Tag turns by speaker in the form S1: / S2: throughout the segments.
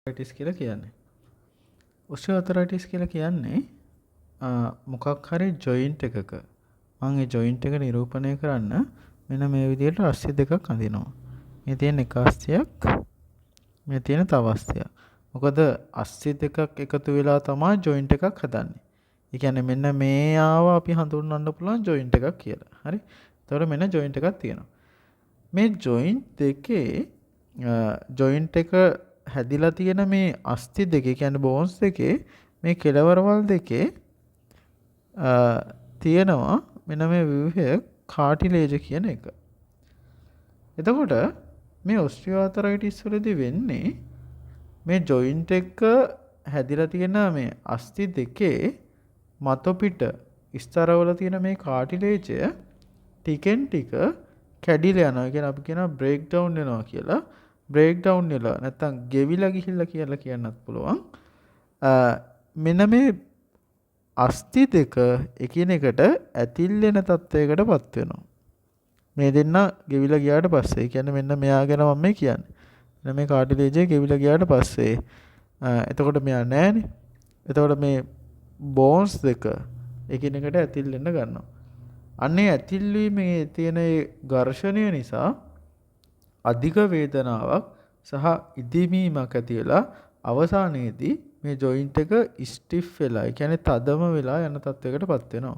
S1: ඔස්ටියෝඅතරයිටිස් කියලා කියන්නේ. ඔස්ටියෝඅතරයිටිස් කියලා කියන්නේ මොකක් හරි ජොයින්ට් එකක මම ඒ ජොයින්ට් එක නිරූපණය කරන්න මෙන්න මේ විදිහට අස්ථි දෙකක් අඳිනවා. මේ තියෙන එක අස්ථියක්, මේ තියෙන තව අස්ථියක්. මොකද අස්ථි දෙකක් එකතු වෙලා තමයි ජොයින්ට් එකක් හදන්නේ. ඒ කියන්නේ මෙන්න මේ ආව අපි හඳුන්වන්න පුළුවන් ජොයින්ට් එකක් කියලා. හරි. එතකොට මෙන්න ජොයින්ට් එකක් තියෙනවා. මේ ජොයින්ට් දෙකේ ජොයින්ට් එක හැදිලා තියෙන මේ අස්ථි දෙකේ කියන්නේ බෝන්ස් දෙකේ මේ කෙළවරවල් දෙකේ තියෙනවා මෙන්න මේ ව්‍යුහය කාටිලේජ් කියන එක. එතකොට මේ ඔස්ටියෝඅතරයිටිස් වලදී වෙන්නේ මේ ජොයින්ට් එක හැදිලා තියෙන මේ අස්ථි දෙකේ මත පිට ස්තරවල තියෙන මේ කාටිලේජය ටිකෙන් ටික කැඩිලා යනවා. කියන්නේ අපි කියනවා බ්‍රේක් ඩවුන් වෙනවා කියලා. බ්‍රේක් ඩවුන් වෙලා නැත්තම් ගෙවිලා ගිහිල්ලා කියලා කියන්නත් පුළුවන්. මෙන්න මේ අස්ථි දෙක එකිනෙකට ඇතිල් වෙන තත්වයකටපත් වෙනවා. මේ දෙන්න ගෙවිලා ගියාට පස්සේ කියන්නේ මෙන්න මෙයා ගැන මම මේ කියන්නේ. මෙන්න මේ කාටිලේජ් ගෙවිලා ගියාට පස්සේ එතකොට මෙයා නැහැනේ. එතකොට මේ බෝන්ස් දෙක එකිනෙකට ඇතිල් වෙන්න ගන්නවා. අන්නේ ඇතිල් වීමේ තියෙන ඝර්ෂණය නිසා අධික වේදනාවක් සහ ඉදිමීමක් ඇති වෙලා අවසානයේදී මේ ජොයින්ට් එක ස්ටිෆ් වෙලා, ඒ කියන්නේ තදම වෙලා යන තත්යකටපත් වෙනවා.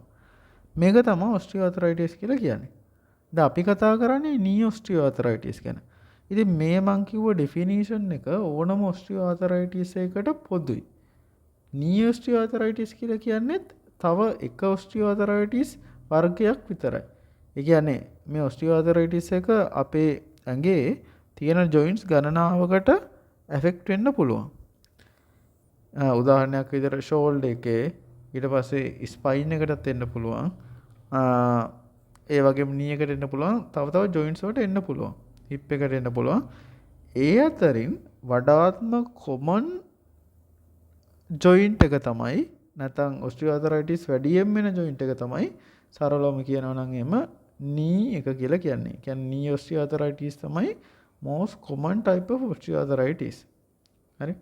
S1: මේක තමයි ඔස්ටියෝඅතරයිටිස් කියලා කියන්නේ. දැන් අපි කතා කරන්නේ නී ඔස්ටියෝඅතරයිටිස් ගැන. ඉතින් මේ මං කිව්ව ඩෙෆිනිෂන් එක ඕනම ඔස්ටියෝඅතරයිටිස් එකකට පොදුයි. නී ඔස්ටියෝඅතරයිටිස් කියලා කියන්නේ තව එක ඔස්ටියෝඅතරයිටිස් වර්ගයක් විතරයි. ඒ කියන්නේ මේ ඔස්ටියෝඅතරයිටිස් එක අපේ ඇඟේ තියෙන ජොයින්ට්ස් ගණනාවකට ඇෆෙක්ට් වෙන්න පුළුවන්. උදාහරණයක් විදිහට ෂෝල්ඩර් එකේ ඊට පස්සේ ස්පයින් එකටත් එන්න පුළුවන්. ඒ වගේම නී එකට එන්න පුළුවන්. තව ජොයින්ට්ස් වලට එන්න පුළුවන්. හිප් එකට එන්න පුළුවන්. ඒ අතරින් වඩාත්ම කොමන් ජොයින්ට් එක තමයි නැත්නම් ඔස්ටියෝඅතරයිටිස් වැඩියෙන් වෙන ජොයින්ට් එක තමයි සරලවම කියනවා නම් එහෙම knee එක කියලා කියන්නේ. කියන්නේ knee osteoarthritis තමයි most common type of osteoarthritis. හරි.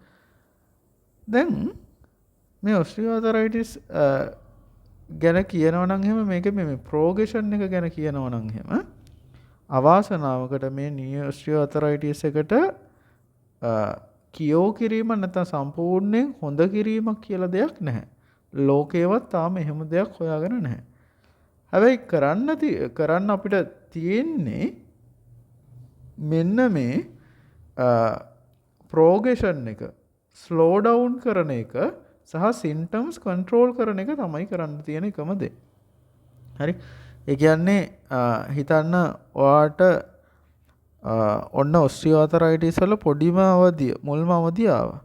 S1: දැන් මේ osteoarthritis ගැන කියනවා නම් එහෙම මේක මේ progression එක ගැන කියනවා නම් එහෙම අවාසනාවකට මේ knee osteoarthritis එකට කියෝ කිරීම නැත්නම් සම්පූර්ණයෙන් හොඳ කිරීමක් කියලා දෙයක් නැහැ. ලෝකේවත් තාම එහෙම දෙයක් හොයාගෙන නැහැ. හැබැයි කරන්න අපිට තියෙන්නේ මෙන්න මේ ප්‍රෝග්‍රෙෂන් එක ස්ලෝ ඩවුන් කරන එක සහ සිම්ප්ටම්ස් කන්ට්‍රෝල් කරන එක තමයි කරන්න තියෙන එකම දේ. හරි. ඒ කියන්නේ හිතන්න ඔයාට ඔන්න ඔස්ටියෝඅතරයිටිස් වල පොඩිම අවධිය මුල්ම අවධිය ආවා.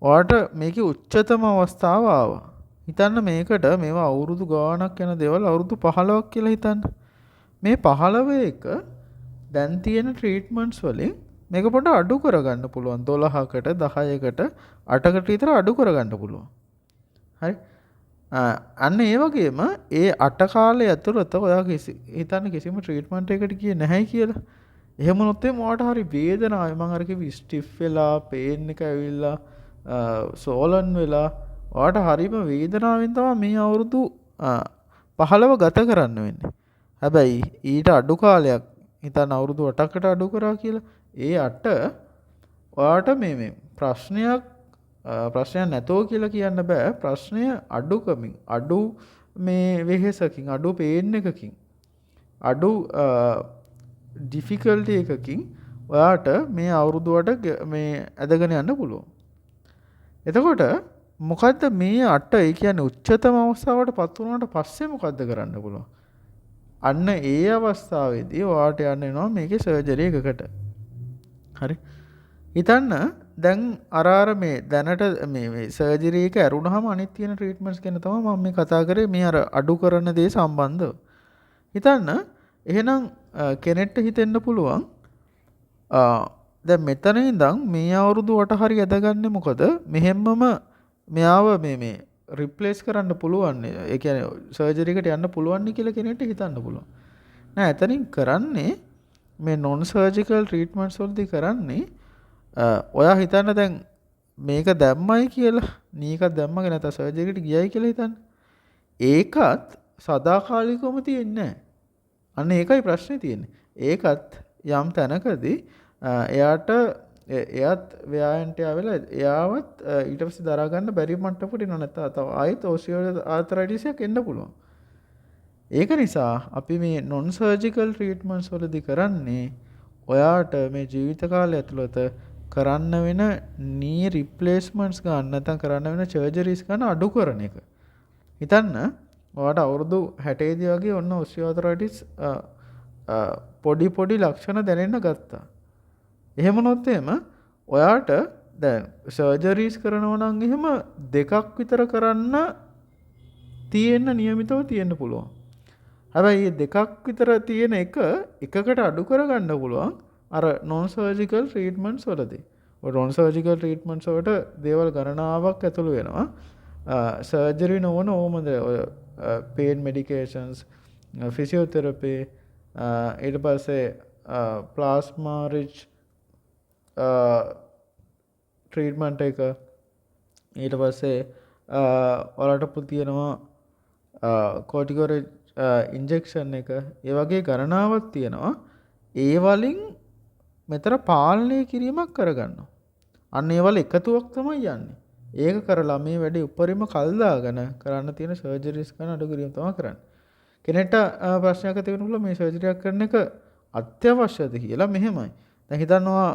S1: ඔයාට මේකේ උච්චතම අවස්ථාව ආවා. හිතන්න මේකට මේවා අවුරුදු ගාණක් යන දේවල් අවුරුදු 15ක් කියලා හිතන්න. මේ 15 එක දැන් තියෙන ට්‍රීට්මන්ට්ස් වලින් මේක පොඩ්ඩක් අඩු කරගන්න පුළුවන්. 12කට 10කට 8කට විතර අඩු කරගන්න පුළුවන්. හරි. අන්න ඒ වගේම ඒ 8 කාලය ඇතුළත ඔයා හිතන්න කිසිම ට්‍රීට්මන්ට් එකකට ගියේ නැහැ කියලා. එහෙම වුණොත් එයාට හරි වේදනාවයි මම අර කිව්ව ස්ටිෆ් වෙලා පේන් එක ඇවිල්ලා සෝලන් වෙලා ඔයාට හරිම වේදනාවෙන් තමයි මේ අවුරුදු 15 ගත කරන්න වෙන්නේ. හැබැයි ඊට අඩු කාලයක් හිතන්න අවුරුදු 8කට අඩු කරා කියලා. ඒ 8 ඔයාට මේ ප්‍රශ්නයක් නැතෝ කියලා කියන්න බෑ. ප්‍රශ්නය අඩුකමින් අඩු මේ වෙහෙසකින් අඩු පේන් එකකින් අඩු ඩිෆිකල්ටි එකකින් ඔයාට මේ අවුරුදු 8 මේ ඇදගෙන යන්න පුළුවන්. එතකොට මොකද්ද මේ 8 ඒ කියන්නේ උච්චතම අවස්ථාවට පත් වුණාට පස්සේ මොකද්ද කරන්න පුළුවන්? අන්න ඒ අවස්ථාවේදී ඔයාට යන්න වෙනවා මේකේ සර්ජරි එකකට. හරි. හිතන්න දැන් අර මේ දැනට මේ සර්ජරි එක ඇරුණාම අනිත් තියෙන ට්‍රීට්මන්ට්ස් ගැන තමයි මම මේ කතා කරේ මේ අර අඩු කරන දේ සම්බන්ධව. හිතන්න එහෙනම් කෙනෙක්ට හිතෙන්න පුළුවන් දැන් මෙතන ඉඳන් මේ අවුරුදු 8 හරි ඇදගන්නේ මොකද? මෙහෙම්මම මෙයාව මේ රිප්ලේස් කරන්න පුළුවන්. ඒ කියන්නේ සර්ජරි එකට යන්න පුළුවන් කියලා කෙනෙක්ට හිතන්න පුළුවන්. නෑ එතනින් කරන්නේ මේ non surgical treatments වලදී කරන්නේ ඔයා හිතන්න දැන් මේක දැම්මයි කියලා නීකක් දැම්මගෙන නැත්නම් සර්ජරියට ගියයි කියලා හිතන්න. ඒකත් සදාකාලිකවම තියෙන්නේ නැහැ. අන්න ඒකයි ප්‍රශ්නේ තියෙන්නේ. ඒකත් යම් තැනකදී එයාට එයාත් ව්‍යායන්ට ආවෙලා එයාවත් ඊට පස්සේ දරා ගන්න බැරි මට්ටමකට එනවා නැත්නම් තව ආයෙත් ඔස්ටියෝ ආතරයිටිස් එකක් එන්න පුළුවන්. ඒක නිසා අපි මේ නොන් සර්ජිකල් ට්‍රීට්මන්ට්ස් වලදී කරන්නේ ඔයාට මේ ජීවිත කාලය ඇතුළත කරන්න වෙන නී රිප්ලේස්මන්ට්ස් ගන්න නැත්නම් කරන්න වෙන සර්ජරිස් ගන්න අඩු කරන එක. හිතන්න ඔයාට අවුරුදු 60 දී වගේ ඔන්න ඔස්ටියෝආතරයිටිස් පොඩි ලක්ෂණ දැනෙන්න ගත්තා. එහෙම නොත් එහෙම ඔයාට දැන් සර්ජරිස් කරනවා නම් එහෙම දෙකක් විතර කරන්න තියෙන්න නියමිතව තියෙන්න පුළුවන්. හැබැයි මේ දෙකක් විතර තියෙන එකකට අඩු කරගන්න පුළුවන් අර non surgical treatments වලදී. ඔය non surgical treatments වලට දේවල් ගණනාවක් ඇතුළු වෙනවා. සර්ජරි නොවන ඕමද ඔය pain medications, physiotherapy, ඊට පස්සේ plasma rich treatment එක, ඊට පස්සේ ඔයාලට තියෙනවා corticosteroid ඉන්ජෙක්ෂන් එක, ඒ වගේ ගණනාවක් තියෙනවා. ඒ වලින් මෙතර පාලනය කිරීමක් කරගන්නවා. අන්න ඒ වල එකතුවක් තමයි යන්නේ. ඒක කරලා මේ වැඩේ උඩරිම කල් දාගෙන කරන්න තියෙන සර්ජරිස් කරන අඩු කිරීම තමයි කරන්නේ. කෙනෙක්ට ප්‍රශ්නයක් ඇති වෙනකොට මේ සර්ජරියක් කරන එක අත්‍යවශ්‍යද කියලා මෙහෙමයි. දැන් හිතනවා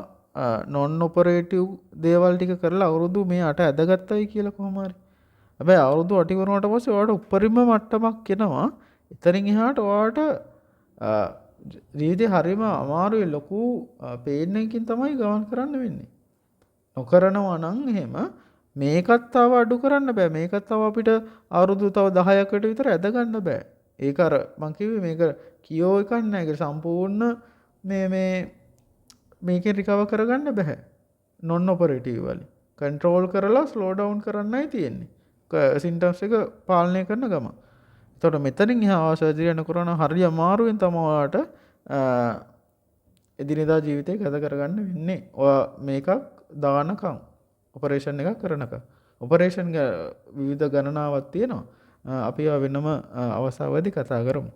S1: non operative දේවල් ටික කරලා අවුරුදු මේ 8 ඇදගත්තයි කියලා කොහොම හරි. හැබැයි අවුරුදු 8 වුණාට පස්සේ ඔයාලට උඩරිම මට්ටමක් එනවා. එතනින් එහාට ඔයාට ජීවිතේ හරිම අමාරුයි, ලොකු පේන් එකකින් තමයි ගමන් කරන්න වෙන්නේ. නොකරනවා නම් එහෙම මේකත් තව අඩු කරන්න බෑ. මේකත් තව අපිට අවුරුදු තව 10කට විතර ඇද ගන්න බෑ. ඒක අර මං කිව්වේ මේක කියෝ එකක් නෑ. ඒක සම්පූර්ණ මේකෙන් රිකවර් කරගන්න බෑ. non operative වලින් control කරලා slow down කරන්නයි තියෙන්නේ. symptoms එක පාලනය කරන ගමන්. එතකොට මෙතනින් එහා සර්ජරි කරන හරිය අමාරුවෙන් තමයි ඔයාලට එදිනෙදා ජීවිතේ ගත කරගන්න වෙන්නේ. ඔයා මේකක් දානකම් ඔපරේෂන් එකක් කරනකම්. ඔපරේෂන් විවිධ ගණනාවක් තියෙනවා. අපි වෙනම අවස්ථාවකදී කතා කරමු.